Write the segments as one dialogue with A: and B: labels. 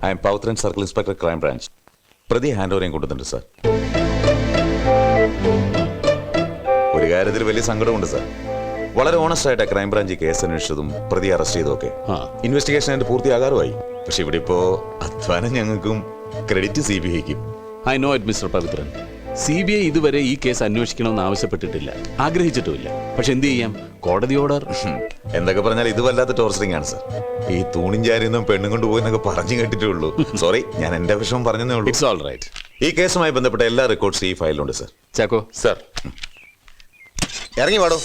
A: I am Pavithran circle inspector crime branch. പ്രതി hand ഓവറിയും കൊണ്ടുവന്നിട്ടുണ്ട് സാർ. ഒരു കാര്യത്തിൽ വലിയ സങ്കടമുണ്ട് സാർ. വളരെ ഓണസ്റ്റ് ആയിട്ട് ക്രൈം ബ്രാഞ്ച് കേസ് അന്വേഷിച്ചതും പ്രതി അറസ്റ്റ് ചെയ്തൊക്കെ ഇൻവെസ്റ്റിഗേഷൻ ആയിട്ട് പൂർത്തിയാകാറുമായി. പക്ഷെ ഇവിടെ ഇപ്പോ അധ്വാനം ഞങ്ങൾക്കും ക്രെഡിറ്റ് CBIക്കും.
B: I know it mister Pavithran. CBI ഇതുവരെ ഈ കേസ് അന്വേഷിക്കണമെന്ന് ആവശ്യപ്പെട്ടിട്ടില്ല, ആഗ്രഹിച്ചിട്ടുമില്ല. പക്ഷെ എന്ത് ചെയ്യാം, കോടതി ഓർഡർ.
A: എന്തൊക്കെ പറഞ്ഞാൽ ഇത് വല്ലാത്ത ടോർച്ചറിംഗ് ആണ് സാർ. ഈ തൂണിഞ്ചാരിന്നും പെണ്ണും കൊണ്ടുപോയി എന്നൊക്കെ പറഞ്ഞു കേട്ടിട്ടേ ഉള്ളൂ. സോറി, ഞാൻ എന്റെ വിഷമം പറഞ്ഞതേ ഉള്ളൂ.
B: It's all right.
A: ഈ കേസുമായി ബന്ധപ്പെട്ട എല്ലാ റെക്കോർഡ്സും ഈ ഫയലിലുണ്ട് സാർ.
B: ചാക്കോ
A: സാർ ഇറങ്ങി പാടോ.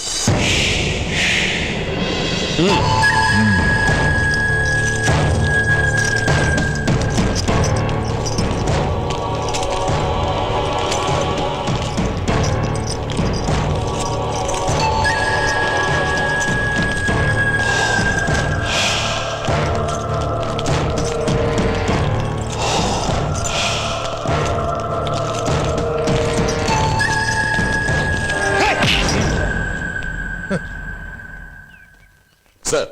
A: സാർ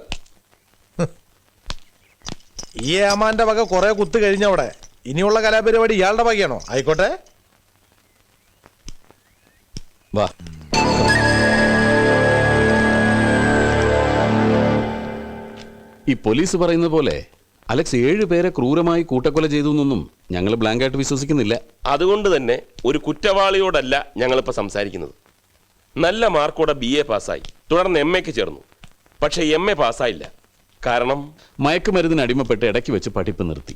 C: ഈ ഏമാന്റെ വക കുറെ കുത്ത് കഴിഞ്ഞവിടെ. ഇനിയുള്ള കലാപരിപാടി ഇയാളുടെ വകയാണോ? ആയിക്കോട്ടെ,
B: വാ. ഈ പോലീസ് പറയുന്ന പോലെ അലക്സ് 7 പേരെ ക്രൂരമായി കൂട്ടക്കൊല ചെയ്തു എന്നൊന്നും ഞങ്ങൾ ബ്ലാങ്കായിട്ട് വിശ്വസിക്കുന്നില്ല.
D: അതുകൊണ്ട് തന്നെ ഒരു കുറ്റവാളിയോടല്ല ഞങ്ങളിപ്പോൾ സംസാരിക്കുന്നത്. നല്ല മാർക്കോടെ BA പാസ്സായി, തുടർന്ന് MAക്ക് ചേർന്നു. പക്ഷെ MA പാസ്സായില്ല. കാരണം
B: മയക്കുമരുന്നിന് അടിമപ്പെട്ട് ഇടയ്ക്ക് വെച്ച് പഠിപ്പ് നിർത്തി.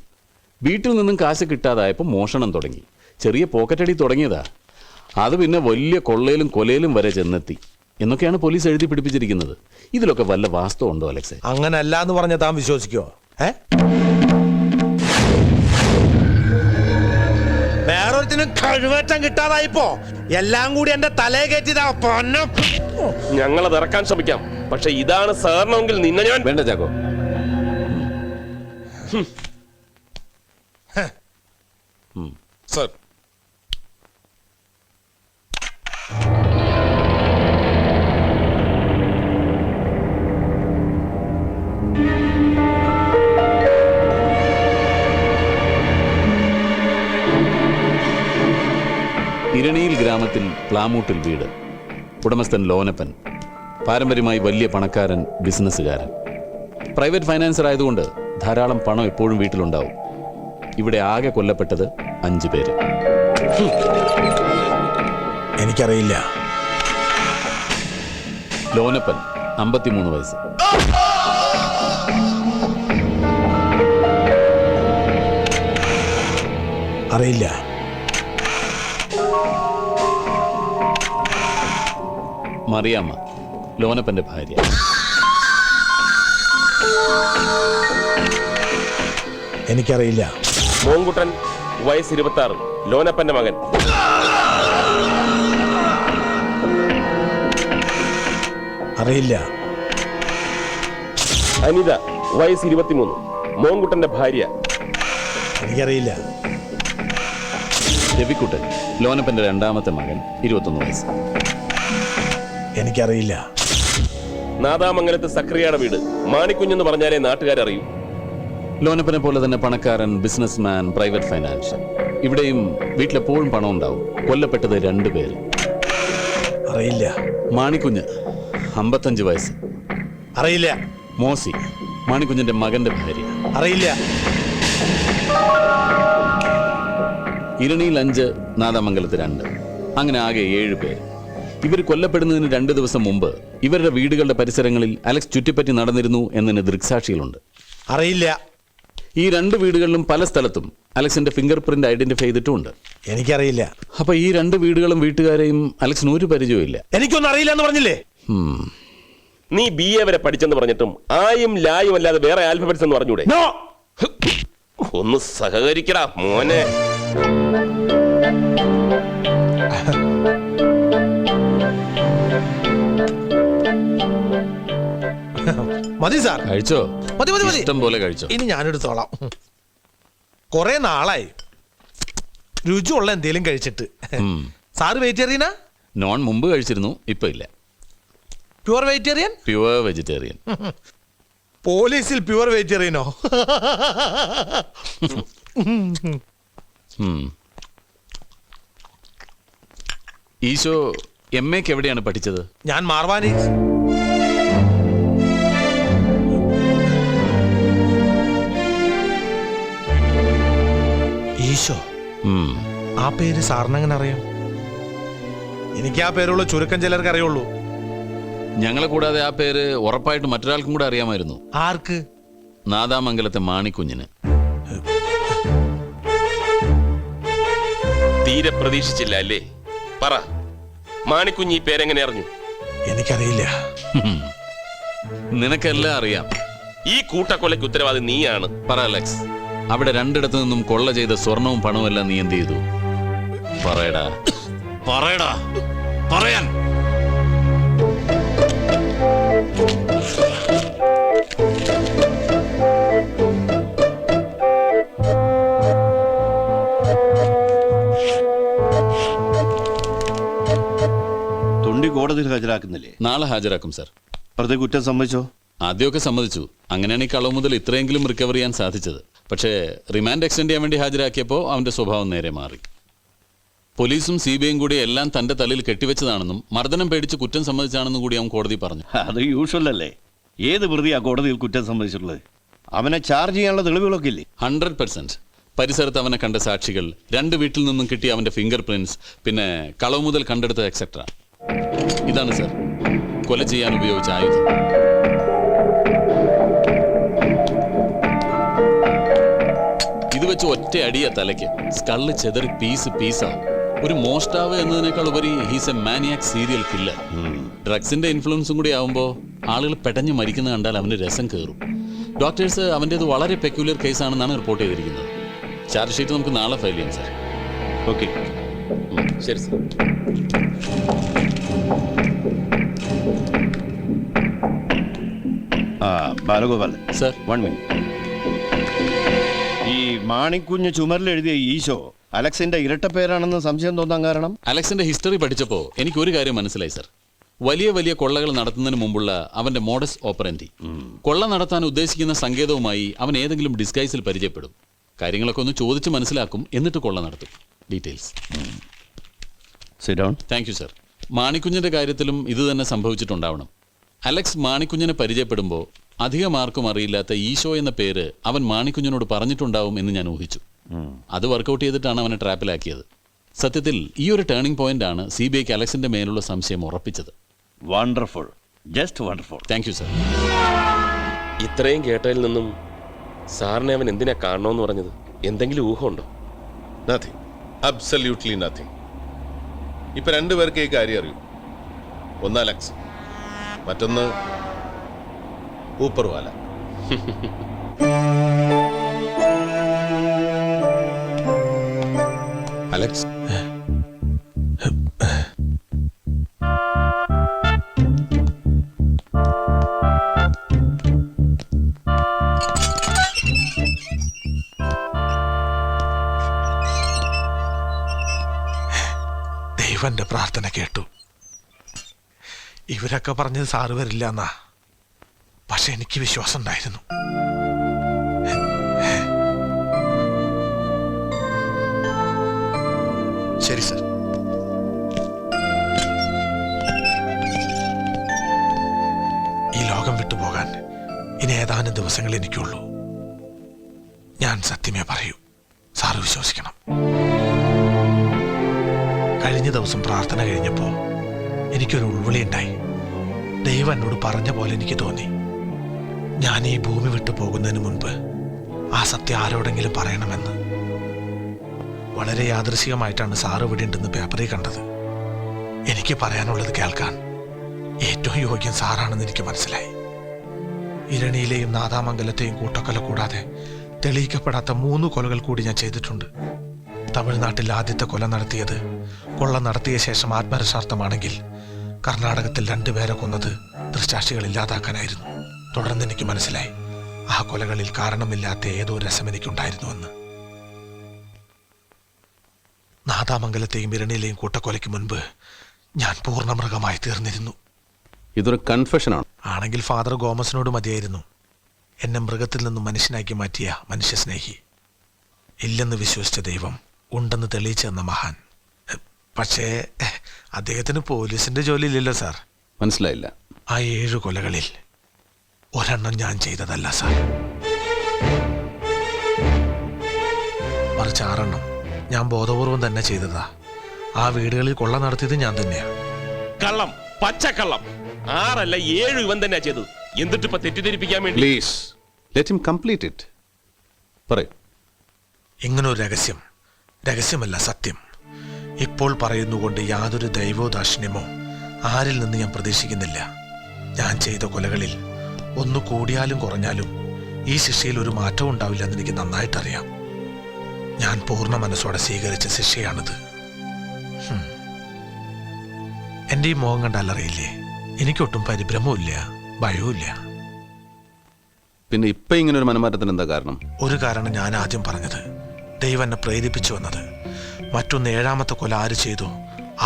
B: വീട്ടിൽ നിന്നും കാശ് കിട്ടാതായപ്പോൾ മോഷണം തുടങ്ങി. ചെറിയ പോക്കറ്റടി തുടങ്ങിയതാ, അത് പിന്നെ വലിയ കൊള്ളയിലും കൊലയിലും വരെ ചെന്നെത്തി എന്നൊക്കെയാണ് പോലീസ് എഴുതി പിടിപ്പിച്ചിരിക്കുന്നത്. ഇതിലൊക്കെ വല്ല വാസ്തവം ഉണ്ടോ അലക്സേ?
C: അങ്ങനെ അല്ല എന്ന് പറഞ്ഞ താൻ വിശ്വസിക്കോ? വേറൊരുത്തിനും കഴിവേറ്റം കിട്ടാതായിപ്പോ എല്ലാം കൂടി എന്റെ തലയെ കയറ്റിയതാ.
D: ഞങ്ങളത് ഇറക്കാൻ ശ്രമിക്കാം, പക്ഷെ ഇതാണ് സാറിനെങ്കിൽ നിന്നെ ഞാൻ
B: വേണ്ട ചാക്കോ.
A: സാർ
B: ഇരണിയിൽ ഗ്രാമത്തിൽ പ്ലാമൂട്ടിൽ വീട്. ഉടമസ്ഥൻ ലോനപ്പൻ. പാരമ്പര്യമായി വലിയ പണക്കാരൻ, ബിസിനസ്സുകാരൻ. പ്രൈവറ്റ് ഫൈനാൻസർ ആയതുകൊണ്ട് ധാരാളം പണം എപ്പോഴും വീട്ടിലുണ്ടാവും. ഇവിടെ ആകെ കൊല്ലപ്പെട്ടത് 5 പേര്.
C: എനിക്കറിയില്ല.
B: ലോനപ്പൻ 53 വയസ്സ്.
C: അറിയില്ല.
B: മറിയാമ്മ, ലോനപ്പന്റെ ഭാര്യ.
C: എനിക്കറിയില്ല.
D: മോങ്കുട്ടൻ, വയസ്സ് 26, ലോനപ്പന്റെ മകൻ.
C: അറിയില്ല.
D: അനിത, വയസ്സ് 23, മോങ്കുട്ടന്റെ ഭാര്യ.
C: എനിക്കറിയില്ല.
B: രവിക്കുട്ടൻ, ലോനപ്പന്റെ 2ാമത്തെ മകൻ, 21 വയസ്സ്.
C: എനിക്കറിയില്ല.
D: നാദാമംഗലത്ത് സക്രിയയുടെ വീട്. മാണിക്കുഞ്ഞെന്ന് പറഞ്ഞാലേ നാട്ടുകാരറിയൂ.
B: ലോനപ്പനെ പോലെ തന്നെ പണക്കാരൻ, ബിസിനസ്മാൻ, പ്രൈവറ്റ് ഫൈനാൻഷ്യൽ. ഇവിടെയും വീട്ടിലെപ്പോഴും പണം ഉണ്ടാവും. കൊല്ലപ്പെട്ടത് 2 പേര്.
C: അറിയില്ല.
B: മാണിക്കുഞ്ഞ്, 55 വയസ്സ്.
C: അറിയില്ല.
B: മോസി, മാണിക്കുഞ്ഞിന്റെ മകന്റെ ഭാര്യ.
C: അറിയില്ല.
B: ഇരണിയിൽ 5, നാദാമംഗലത്ത് 2. അങ്ങനെ ആകെ 7 പേര്. ഇവർ കൊല്ലപ്പെടുന്നതിന് 2 ദിവസം മുമ്പ് ഇവരുടെ വീടുകളുടെ പരിസരങ്ങളിൽ അലക്സ് ചുറ്റിപ്പറ്റി നടന്നിരുന്നു എന്നതിന് ദൃക്സാക്ഷികളുണ്ട്.
C: അറിയില്ല.
B: ഈ 2 വീടുകളിലും പല സ്ഥലത്തും അലക്സിന്റെ ഫിംഗർ പ്രിന്റ് ഐഡന്റിഫൈ ചെയ്തിട്ടുമുണ്ട്.
C: എനിക്കറിയില്ല.
B: അപ്പൊ ഈ 2 വീടുകളും വീട്ടുകാരെയും അലക്സിന് ഒരു പരിചയമില്ല.
C: എനിക്കൊന്നും അറിയില്ല എന്ന് പറഞ്ഞില്ലേ?
D: നീ BA വരെ പഠിച്ചെന്ന് പറഞ്ഞിട്ടും ആയും ലായും അല്ലാതെ വേറെ ആൽഫബറ്റ്സ് എന്ന് പറഞ്ഞൂടെ? ഒന്ന് സഹകരിക്കടാ മോനെ.
C: മതി സാർ,
B: കഴിച്ചോ?
C: മതി മതി മതി,
B: ഇഷ്ടം പോലെ കഴിച്ചോ.
C: ഇനി ഞാനെടുത്തോളാം. കുറെ നാളായി രുചിയുള്ള എന്തേലും കഴിച്ചിട്ട്. സാറ് വെജിറ്റേറിയനാ?
B: നോൺ മുമ്പ് കഴിച്ചിരുന്നു, ഇപ്പൊ ഇല്ല.
C: Pure vegetarian?
B: Pure vegetarian.
C: പോലീസിൽ പ്യുവർ വെജിറ്റേറിയനോ?
B: ഈശോ MA-ക്ക് എവിടെയാണ് പഠിച്ചത്?
C: ഞാൻ മാർവാനി. ഈശോ, ആ പേര് സാറിനെങ്ങനെ അറിയാം? എനിക്ക് ആ പേരുള്ള ചുരുക്കം ചിലർക്ക് അറിയുള്ളൂ.
B: ഞങ്ങളെ കൂടാതെ ആ പേര് ഉറപ്പായിട്ട് മറ്റൊരാൾക്കും കൂടെ അറിയാമായിരുന്നു.
C: ആർക്ക്?
B: നാദാമംഗലത്തെ മാണിക്കുഞ്ഞിന്.
D: തീരെ പ്രതീക്ഷിച്ചില്ല അല്ലേ? പറ, മാണിക്കുഞ്ഞ് ഈ പേരെങ്ങനെ അറിഞ്ഞു?
C: എനിക്കറിയില്ല.
B: നിനക്കെല്ലാം അറിയാം.
D: ഈ കൂട്ടക്കൊലയ്ക്ക് ഉത്തരവാദി നീയാണ്.
B: പറ അലക്സ്, അവിടെ രണ്ടിടത്തു നിന്നും കൊള്ള ചെയ്ത സ്വർണവും പണവും എല്ലാം നീ എന്ത് ചെയ്തു? പറയടാ, പറയടാ, പറയാൻ.
E: തൊണ്ടി കോടതിയിൽ ഹാജരാക്കുന്നില്ലേ?
B: നാളെ ഹാജരാക്കും സർ.
E: പ്രതി കുറ്റം സമ്മതിച്ചോ?
B: ആദ്യമൊക്കെ സമ്മതിച്ചു. അങ്ങനെയാണ് ഈ കളവ് മുതൽ ഇത്രയെങ്കിലും റിക്കവർ ചെയ്യാൻ സാധിച്ചത്. പക്ഷേ റിമാൻഡ് എക്സ്റ്റെൻഡ് ചെയ്യാൻ വേണ്ടി ഹാജരാക്കിയപ്പോൾ അവന്റെ സ്വഭാവം നേരെ മാറി. പോലീസും CBIയും കൂടി എല്ലാം തന്റെ തലയിൽ കെട്ടിവെച്ചതാണെന്നും മർദ്ദനം പേടിച്ച് കുറ്റം സമ്മതിച്ചാണെന്നും കൂടി അവൻ കോടതി പറഞ്ഞു.
E: അത് യൂഷ്വൽ അല്ലേ? ഏത് പ്രതിയാ കോടതിയിൽ കുറ്റം സമ്മതിച്ചിട്ടുള്ളത്? അവനെ ചാർജ് ചെയ്യാനുള്ള തെളിവുകളൊക്കെ ഇല്ലേ?
B: 100%. പരിസരത്ത് അവനെ കണ്ട സാക്ഷികൾ, 2 വീട്ടിൽ നിന്നും കിട്ടിയ അവന്റെ ഫിംഗർ പ്രിന്റ്സ്, പിന്നെ കളവ് മുതൽ കണ്ടെടുത്ത എക്സെട്ര. ഇതാണ് സർ കൊല ചെയ്യാൻ ഉപയോഗിച്ച ആയുധം. ഇത് വെച്ച് ഒറ്റ അടിയ തലയ്ക്ക് സ്കള്ള് ചെതറി പീസാവും. ഒരു മോഷ്ടാവ് എന്നതിനേക്കാൾ ഉപരി he's a maniac serial killer. ഡ്രഗ്സിന്റെ ഇൻഫ്ലുവൻസും കൂടി ആവുമ്പോൾ ആളുകൾ പെടഞ്ഞു മരിക്കുന്ന കണ്ടാൽ അവന് രസം കയറും. ഡോക്ടേഴ്സ് അവൻ്റേത് വളരെ പെക്യുലർ കേസാണെന്നാണ് റിപ്പോർട്ട് ചെയ്തിരിക്കുന്നത്. ചാർജ് ഷീറ്റ് നമുക്ക് നാളെ ഫയൽ ചെയ്യാം സാർ.
E: ഓക്കെ,
D: ശരി സർ.
E: ബാലഗോപാൽ
B: സർ.
E: 1 മിനിറ്റ്. ഈ മാണിക്കുഞ്ഞ് ചുമരിൽ എഴുതിയ ഈശോ അലക്സിന്റെ ഇരട്ട പേരാണെന്ന് സംശയം തോന്നാൻ കാരണം?
B: അലക്സിന്റെ ഹിസ്റ്ററി പഠിച്ചപ്പോൾ എനിക്ക് ഒരു കാര്യം മനസ്സിലായി സർ. വലിയ വലിയ കൊള്ളകൾ നടത്തുന്നതിന് മുമ്പുള്ള അവന്റെ മോഡസ് ഓപ്പറൻഡി, കൊള്ള നടത്താൻ ഉദ്ദേശിക്കുന്ന സങ്കേതവുമായി അവൻ ഏതെങ്കിലും ഡിസ്ഗൈസിൽ പരിചയപ്പെടും. കാര്യങ്ങളൊക്കെ ഒന്ന് ചോദിച്ച് മനസ്സിലാക്കും, എന്നിട്ട് കൊള്ള നടത്തും. Details.
E: Sit down.
B: Thank you sir. മാണിക്കുഞ്ഞിന്റെ കാര്യത്തിലും ഇത് തന്നെ സംഭവിച്ചിട്ടുണ്ടാവണം. അലക്സ് മാണിക്കുഞ്ഞിനെ പരിചയപ്പെടുമ്പോൾ അധികം ആർക്കും അറിയില്ലാത്ത ഈശോ എന്ന പേര് അവൻ മാണിക്കുഞ്ഞിനോട് പറഞ്ഞിട്ടുണ്ടാവും എന്ന് ഞാൻ ഊഹിച്ചു. അത് വർക്കൗട്ട് ചെയ്തിട്ടാണ് അവനെ ട്രാപ്പിലാക്കിയത്. സത്യത്തിൽ ഈ ഒരു ടേണിംഗ് പോയിന്റ് ആണ് CBIക്ക് അലക്സിന്റെ മേലുള്ള സംശയം ഉറപ്പിച്ചത്.
E: Wonderful, just wonderful.
B: Thank you sir.
D: ഇത്രയും കേട്ടതിൽ നിന്നും സാറിനെ അവൻ എന്തിനാ കാണണമെന്ന് പറഞ്ഞത്? എന്തെങ്കിലും ഊഹമുണ്ടോ?
F: Nothing, absolutely nothing. ഇപ്പൊ 2 പേർക്ക് ഈ കാര്യം അറിയൂ. ഒന്ന് അലക്സ്, മറ്റൊന്ന് ഊപ്പർവാല.
A: അലക്സ്,
C: ദൈവന്റെ പ്രാർത്ഥന കേട്ടു. ഇവരൊക്കെ പറഞ്ഞത് സാറ് വരില്ല എന്നാ, പക്ഷെ എനിക്ക് വിശ്വാസം ഉണ്ടായിരുന്നു. ശരി സർ. ഈ ലോകം വിട്ടുപോകാൻ ഇനി ഏതാനും ദിവസങ്ങൾ എനിക്കുള്ളൂ. ഞാൻ സത്യമേ പറയൂ, സാറ് വിശ്വസിക്കണം. കഴിഞ്ഞ ദിവസം പ്രാർത്ഥന കഴിഞ്ഞപ്പോൾ എനിക്കൊരു ഉൾവിളി ഉണ്ടായി. ദൈവം എന്നോട് പറഞ്ഞ പോലെ എനിക്ക് തോന്നി, ഞാൻ ഈ ഭൂമി വിട്ടു പോകുന്നതിന് മുൻപ് ആ സത്യം ആരോടെങ്കിലും പറയണമെന്ന്. വളരെ യാദൃശികമായിട്ടാണ് സാറ് ഇവിടെ ഉണ്ടെന്ന് പേപ്പറിൽ കണ്ടത്. എനിക്ക് പറയാനുള്ളത് കേൾക്കാൻ ഏറ്റവും യോഗ്യം സാറാണെന്ന് എനിക്ക് മനസ്സിലായി. ഇരണിയിലെയും നാദാമംഗലത്തെയും കൂട്ടക്കൊല കൂടാതെ തെളിയിക്കപ്പെടാത്ത 3 കൊലകൾ കൂടി ഞാൻ ചെയ്തിട്ടുണ്ട്. തമിഴ്നാട്ടിൽ ആദ്യത്തെ കൊല നടത്തിയത് കൊള്ള നടത്തിയ ശേഷം ആത്മരക്ഷാർത്ഥമാണെങ്കിൽ കർണാടകത്തിൽ 2 പേരെ കൊന്നത് ദൃക്സാക്ഷികൾ ഇല്ലാതാക്കാനായിരുന്നു. തുടർന്ന് എനിക്ക് മനസ്സിലായി, ആ കൊലകളിൽ കാരണമില്ലാത്ത ഏതോ രസം എനിക്കുണ്ടായിരുന്നുവെന്ന്. നാദാമംഗലത്തെയും ഇരണിയിലെയും കൂട്ടക്കൊലയ്ക്ക് മുൻപ് ഞാൻ പൂർണ്ണമൃഗമായി തീർന്നിരുന്നു.
B: ഇതൊരു കൺഫെഷനാണ്.
C: ആണെങ്കിൽ ഫാദർ ഗോമസിനോട് മതിയായിരുന്നു. എന്നെ മൃഗത്തിൽ നിന്നും മനുഷ്യനാക്കി മാറ്റിയ മനുഷ്യസ്നേഹി, ഇല്ലെന്ന് വിശ്വസിച്ച ദൈവം ഉണ്ടെന്ന് തെളിയിച്ചു തന്ന മഹാൻ. പക്ഷേ അദ്ദേഹത്തിന് പോലീസിന്റെ ജോലി ഇല്ലല്ലോ സാർ.
B: മനസ്സിലായില്ല.
C: ആ 7 കൊലകളിൽ ഒരെണ്ണം ഞാൻ ചെയ്തതല്ല സാർ, മറിച്ച് 6 എണ്ണം ഞാൻ ബോധപൂർവം തന്നെ ചെയ്തതാ. ആ വീടുകളിൽ കൊള്ള നടത്തിയത് ഞാൻ തന്നെയാ.
D: കള്ളം, പച്ചക്കള്ളം. 6 അല്ല 7 ഇവൻ തന്നെയാ ചെയ്തത്. എന്നിട്ട് ഇപ്പൊ തെറ്റിദ്ധരിപ്പിക്കാൻ വേണ്ടി.
B: Please let him complete it. പറയൂ.
C: ഇങ്ങനൊരു രഹസ്യമല്ല, സത്യം ഇപ്പോൾ പറയുന്നുകൊണ്ട് യാതൊരു ദൈവോദാക്ഷിണ്യമോ ആരിൽ നിന്ന് ഞാൻ പ്രതീക്ഷിക്കുന്നില്ല. ഞാൻ ചെയ്ത കൊലകളിൽ ഒന്ന് കൂടിയാലും കുറഞ്ഞാലും ഈ ശിക്ഷയിൽ ഒരു മാറ്റവും ഉണ്ടാവില്ലെന്ന് എനിക്ക് നന്നായിട്ടറിയാം. ഞാൻ പൂർണ്ണ മനസ്സോടെ സ്വീകരിച്ച ശിക്ഷയാണിത്. എൻ്റെ ഈ മുഖം കണ്ടാലറിയില്ലേ, എനിക്കൊട്ടും പരിഭ്രമവും ഇല്ല, ഭയവും ഇല്ല.
B: പിന്നെ ഇപ്പൊ ഇങ്ങനെ ഒരു മനമാറ്റത്തിന് എന്താ കാരണം?
C: ഒരു കാരണം ഞാൻ ആദ്യം പറഞ്ഞത്, ദൈവം എന്നെ പ്രേരിപ്പിച്ചു വന്നത്. മറ്റൊന്ന്, 7ാമത്തെ കൊല ആര് ചെയ്തു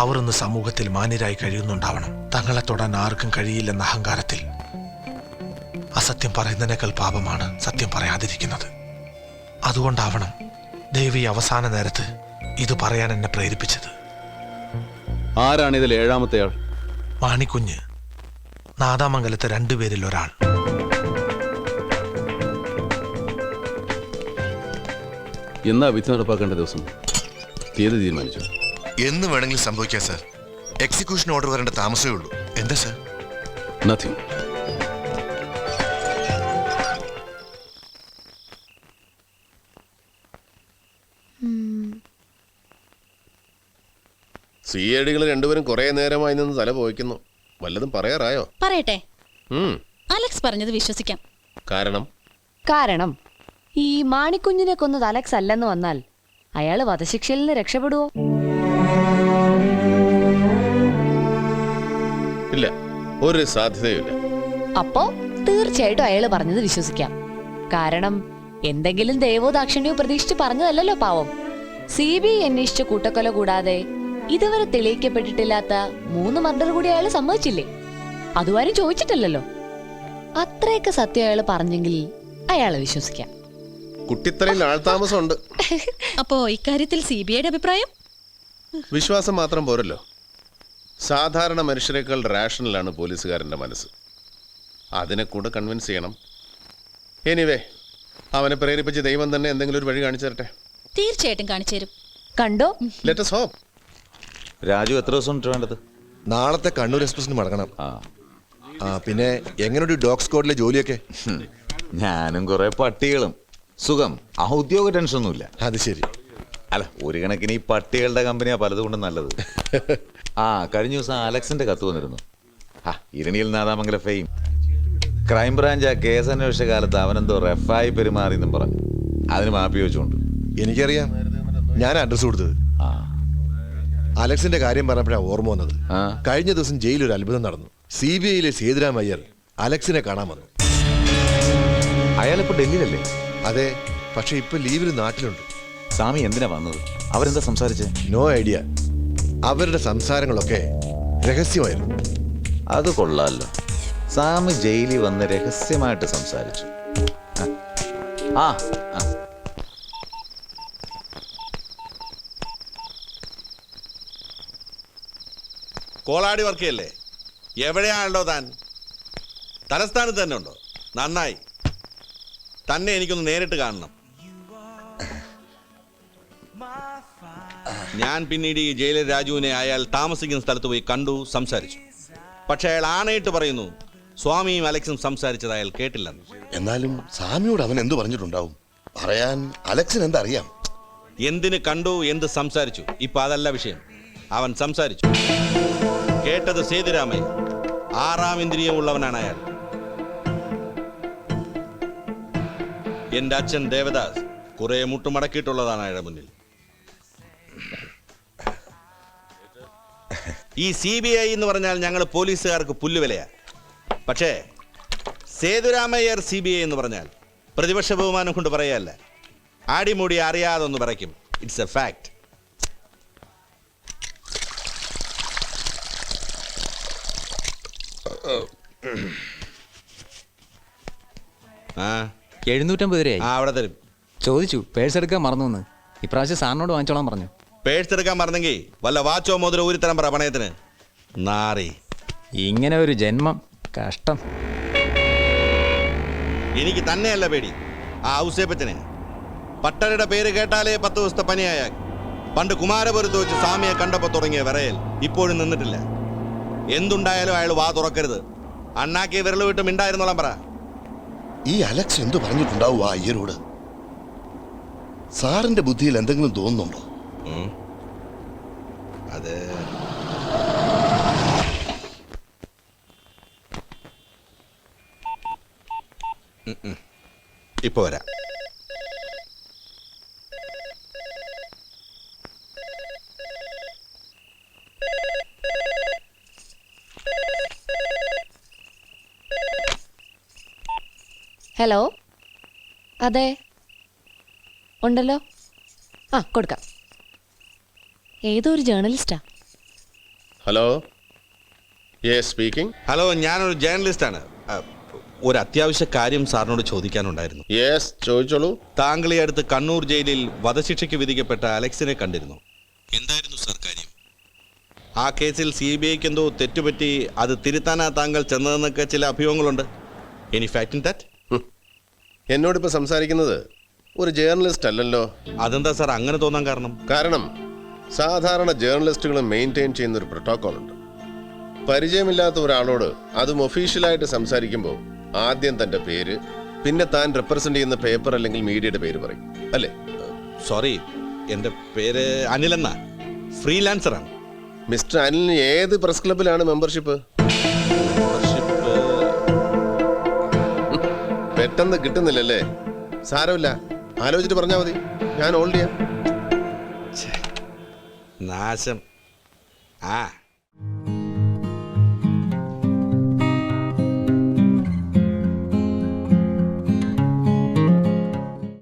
C: അവർ ഇന്ന് സമൂഹത്തിൽ മാന്യരായി കഴിയുന്നുണ്ടാവണം. തങ്ങളെ തൊടാൻ ആർക്കും കഴിയില്ലെന്ന അഹങ്കാരത്തിൽ. അസത്യം പറയുന്നതിനേക്കാൾ പാപമാണ് സത്യം പറയാതിരിക്കുന്നത്. അതുകൊണ്ടാവണം ദൈവം ഈ അവസാന നേരത്ത് ഇത് പറയാൻ എന്നെ പ്രേരിപ്പിച്ചത്.
B: ആരാണ് ഇതിൽ 7ാമത്തെ ആൾ?
C: മാണിക്കുഞ്ഞ്, നാദാമംഗലത്തെ 2 പേരിൽ ഒരാൾ.
B: എന്നാ വിധി നടപ്പാക്കേണ്ട ദിവസം? തീയതി തീരുമാനിച്ചു?
G: എന്ന് വേണമെങ്കിലും സംഭവിക്കാം സാർ. എക്സിക്യൂഷൻ ഓർഡർ വരേണ്ട താമസമേ ഉള്ളൂ. എന്താ സാർ?
B: നത്തിങ്.
F: CID-കൾ രണ്ടുപേരും കുറെ നേരമായി നിന്ന് തല പോയിക്കുന്നു. വല്ലതും പറയാറായോ?
H: പറയട്ടെ. അലക്സ് പറഞ്ഞത് വിശ്വസിക്കാം.
F: കാരണം
I: ഈ മാണിക്കുഞ്ഞിനെ കൊന്നത് അലക്സ് അല്ലെന്ന് വന്നാൽ അയാള് വധശിക്ഷയിൽ നിന്ന് രക്ഷപ്പെടുവോ?
F: ഇല്ല, ഒരു സാധ്യതയുമില്ല.
I: അപ്പോ തീർച്ചയായിട്ടും അയാള് പറഞ്ഞത് വിശ്വസിക്കാം. കാരണം എന്തെങ്കിലും ദൈവോദാക്ഷിണ്യോ പ്രതീക്ഷിച്ച് പറഞ്ഞതല്ലല്ലോ പാവം. CBI അന്വേഷിച്ച കൂട്ടക്കൊല കൂടാതെ ഇതുവരെ തെളിയിക്കപ്പെട്ടിട്ടില്ലാത്ത 3 മർഡർ കൂടി അയാള് സമ്മതിച്ചില്ലേ? അതുവരും ചോദിച്ചിട്ടില്ലല്ലോ. അത്രയൊക്കെ സത്യം അയാള് പറഞ്ഞെങ്കിൽ അയാളെ വിശ്വസിക്കാം.
F: കുട്ടിത്തറയിൽ ആൾതാമസമുണ്ട്.
H: അപ്പോ ഇക്കാര്യത്തിൽ CBIയുടെ അഭിപ്രായം?
F: വിശ്വാസം മാത്രം പോരല്ലോ. സാധാരണ മനുഷ്യരെക്കാൾ റാഷണലാണ് പോലീസുകാരൻ്റെ മനസ്സ്. അതിനെ കൂടെ കൺവിൻസ് ചെയ്യണം. എനിവേ, അവനെ പ്രേരിപ്പിച്ച് ദൈവം തന്നെ എന്തെങ്കിലും ഒരു വഴി കാണിച്ചു തരട്ടെ.
H: തീർച്ചയായിട്ടും കാണിച്ചു തരും.
I: കണ്ടോ?
F: Let us hope.
A: രാജു എത്ര ദിവസം വേണ്ടത്?
G: നാളത്തെ കണ്ണൂർ എക്സ്പ്രസിന് മടങ്ങണം. പിന്നെ എങ്ങനെയൊരു ഡോഗ് സ്ക്വാഡിലെ ജോലിയൊക്കെ?
A: ഞാനും കുറെ പട്ടികളും. സുഖം, ഔദ്യോഗ ടെൻഷനൊന്നുമില്ല.
G: അത് ശരി.
A: അല്ല, ഒരു കണക്കിന് ഈ പട്ടികളുടെ കമ്പനിയാ പലതുകൊണ്ടും നല്ലത്. കഴിഞ്ഞ ദിവസം അലക്സിന്റെ കത്ത് വന്നിരുന്നു. ഇരണിയിൽ നാദാമംഗല ഫെയിം. ക്രൈംബ്രാഞ്ച് ആ കേസ് അന്വേഷിച്ച കാലത്ത് അവനെന്തോ റഫായി പെരുമാറിയെന്നും പറഞ്ഞു. അതിന് മാപ്പി വെച്ചുകൊണ്ട്.
G: എനിക്കറിയാം, ഞാൻ അഡ്രസ് കൊടുത്തത്. അലക്സിന്റെ കാര്യം പറഞ്ഞപ്പോഴാണ് ഓർമ്മ വന്നത്. കഴിഞ്ഞ ദിവസം ജയിലിൽ ഒരു അത്ഭുതം നടന്നു. CBIയിലെ സേതുരാം അയ്യർ അലക്സിനെ കാണാൻ വന്നു.
A: അയാളിപ്പോ ഡൽഹിയിലല്ലേ?
G: അതെ, പക്ഷെ ഇപ്പൊ ലീവിൽ നാട്ടിലുണ്ട്.
A: സ്വാമി എന്തിനാ വന്നത്? അവരെന്താ സംസാരിച്ചേ?
G: No idea. അവരുടെ സംസാരങ്ങളൊക്കെ രഹസ്യമായിരുന്നു.
A: അത് കൊള്ളാമല്ലോ. സ്വാമി ജയിലിൽ വന്ന് രഹസ്യമായിട്ട് സംസാരിച്ചു.
J: കോളാടി വർക്ക് ചെയ്യല്ലേ? എവിടെയാണല്ലോ താൻ? തലസ്ഥാനത്ത് തന്നെ ഉണ്ടോ? നന്നായി. തന്നെ എനിക്കൊന്ന് നേരിട്ട് കാണണം. ഞാൻ പിന്നീട് ഈ ജയിലർ രാജുവിനെ അയാൾ താമസിക്കുന്ന സ്ഥലത്ത് പോയി കണ്ടു, സംസാരിച്ചു. പക്ഷെ അയാൾ ആണയിട്ട് പറയുന്നു സ്വാമിയും അലക്സും സംസാരിച്ചത് അയാൾ കേട്ടില്ലെന്ന്.
G: എന്നാലും സ്വാമിയോട് അവൻ എന്തു പറഞ്ഞിട്ടുണ്ടാവും? പറയാൻ അലക്സിന് എന്തറിയാം?
J: എന്തിന് കണ്ടു, എന്ത് സംസാരിച്ചു, ഇപ്പൊ അതല്ല വിഷയം. അവൻ സംസാരിച്ചു. കേട്ടത് സേതുരാമയ്യ. 6ാം ഇന്ദ്രിയം ഉള്ളവനാണ് അയാൾ. എന്റെ അച്ഛൻ ദേവദാസ് കുറെ മുട്ടുമടക്കിയിട്ടുള്ളതാണ് അയാളുടെ മുന്നിൽ. ഈ CBI എന്ന് പറഞ്ഞാൽ ഞങ്ങൾ പോലീസുകാർക്ക് പുല്ലുവിലയാ. പക്ഷേ സേതുരാമയ്യർ CBI എന്ന് പറഞ്ഞാൽ പ്രതിപക്ഷ ബഹുമാനം കൊണ്ട് പറയല്ല, ആടിമൂടി അറിയാതെ ഒന്ന് പറയ്ക്കും. It's A fact. ആ
K: 750 രൂപയായി.
J: ആ അവിടെ തരും.
K: ചോദിച്ചു പേഴ്സ് എടുക്കാൻ മറന്നു. ഇപ്രാവശ്യം സാറിനോട് വാങ്ങിച്ചോളാൻ പറഞ്ഞു.
J: പേഴ്സ് എടുക്കാൻ മറന്നെങ്കിൽ വല്ല വാച്ചോ മോതിരോ ഊരിത്തരം പറ പണയത്തിന്. നാറി.
K: ഇങ്ങനെ ഒരു ജന്മം കഷ്ടം.
J: എനിക്ക് തന്നെയല്ല പേടി, ആ ഔസേപ്പച്ചനെ. പട്ടരുടെ പേര് കേട്ടാലേ 10 ദിവസത്തെ പനിയായ. പണ്ട് കുമാരപുരത്ത് വെച്ച് സ്വാമിയെ കണ്ടപ്പോൾ തുടങ്ങിയ വിറയൽ ഇപ്പോഴും നിന്നിട്ടില്ല. എന്തുണ്ടായാലും അയാൾ വാ തുറക്കരുത്. അണ്ണാക്കി വിരൽ വിട്ട് മിണ്ടായിരുന്നോളാം പറ.
G: ഈ അലക്സ് എന്തു പറഞ്ഞിട്ടുണ്ടാവും ആ അയ്യരോട്? സാറിന്റെ ബുദ്ധിയിൽ എന്തെങ്കിലും തോന്നുന്നുണ്ടോ?
J: അത് ഇപ്പൊ വരാം.
I: ഹലോ, അതെ ഉണ്ടല്ലോ. ആ കൊടുക്കാം. ഏതോ ഒരു ജേർണലിസ്റ്റാ.
F: Hello, yes speaking.
J: ഹലോ, ഞാനൊരു ജേർണലിസ്റ്റാണ്. ഒരു അത്യാവശ്യ കാര്യം സാറിനോട് ചോദിക്കാനുണ്ടായിരുന്നു.
F: യെസ്, ചോദിച്ചോളൂ.
J: താങ്കൾ ഈ അടുത്ത് കണ്ണൂർ ജയിലിൽ വധശിക്ഷയ്ക്ക് വിധിക്കപ്പെട്ട അലക്സിനെ കണ്ടിരുന്നു. എന്തായിരുന്നു സാർ കാര്യം? ആ കേസിൽ CBIക്ക് എന്തോ തെറ്റുപറ്റി, അത് തിരുത്താനാ താങ്കൾ ചെന്നതെന്നൊക്കെ ചില അഭ്യൂഹങ്ങളുണ്ട്. Any fact in that?
F: എന്നോടിപ്പോൾ സംസാരിക്കുന്നത് ഒരു ജേർണലിസ്റ്റ് അല്ലല്ലോ.
J: അതെന്താ സാർ അങ്ങനെ തോന്നാൻ കാരണം?
F: കാരണം സാധാരണ ജേർണലിസ്റ്റുകൾ മെയിൻറ്റെയിൻ ചെയ്യുന്ന ഒരു പ്രോട്ടോകോൾ ഉണ്ട്. പരിചയമില്ലാത്ത ഒരാളോട് അതും ഒഫീഷ്യലായിട്ട് സംസാരിക്കുമ്പോൾ ആദ്യം തൻ്റെ പേര്, പിന്നെ താൻ റെപ്രസെന്റ് ചെയ്യുന്ന പേപ്പർ അല്ലെങ്കിൽ മീഡിയയുടെ പേര് പറയും, അല്ലേ?
J: സോറി, എൻ്റെ പേര് അനിലെന്ന, ഫ്രീലാൻസറാണ്.
F: മിസ്റ്റർ അനിലിന് ഏത് പ്രസ് ക്ലബിലാണ് മെമ്പർഷിപ്പ്? പെട്ടെന്ന് കിട്ടുന്നില്ലല്ലേ? സാരമില്ല, ആലോചിച്ചിട്ട് പറഞ്ഞാൽ മതി, ഞാൻ ഹോൾഡ് ചെയ്യാം.
J: നാശം. ആ